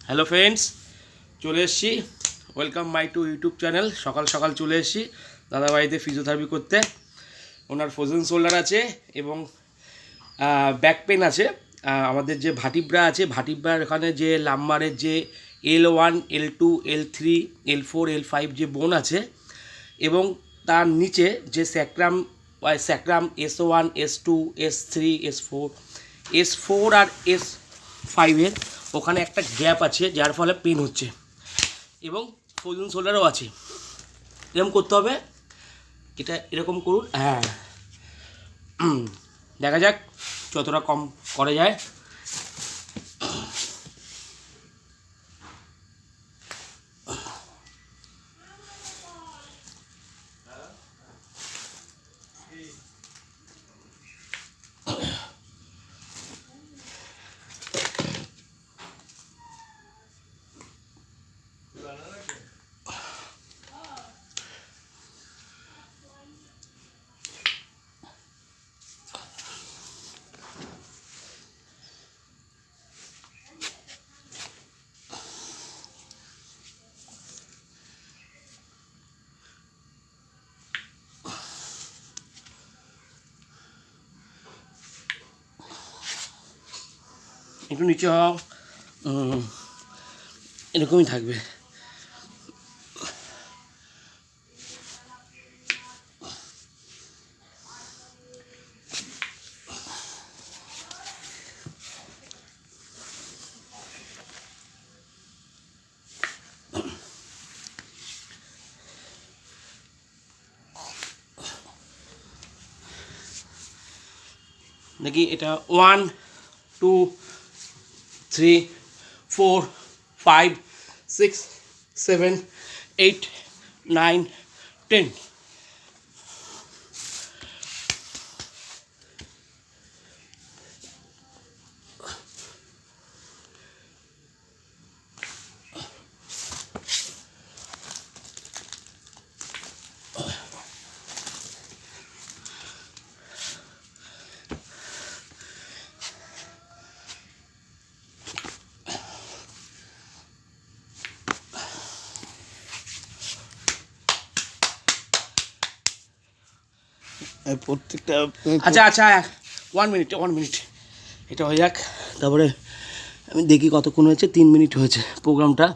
Hello friends, চলে এসেছি। Welcome my to YouTube channel. সকাল সকাল চলে এসেছি দাদাবাড়িতে ফিজিওথেরাপি করতে। ওনার ফ্রোজেন শোল্ডার আছে এবং ব্যাক পেন আছে। আমাদের যে ভাটিব্রা আছে, ভাটিব্রার এখানে যে লাম্বারের যে L1 L2 L3 L4 L5 যে বোন আছে এবং তার নিচে যে sacrum S1 S2 S3 S4 আর S5 ওখানে একটা গ্যাপ আছে, যার ফলে পেন হচ্ছে এবং ফ্রোজেন শোল্ডারও আছে। এরকম করতে হবে, এটা এরকম করুন। হ্যাঁ, দেখা যাক যতটা কম করা যায়। একটু নিচে হও, এরকমই থাকবে। দেখি এটা 1 2 3 4 5 6 7 8 9 10। প্রত্যেকটা আচ্ছা আচ্ছা, 1 মিনিট এটা হয়ে যাক, তারপরে আমি দেখি কতক্ষণ হয়েছে। 3 মিনিট হয়েছে প্রোগ্রামটা।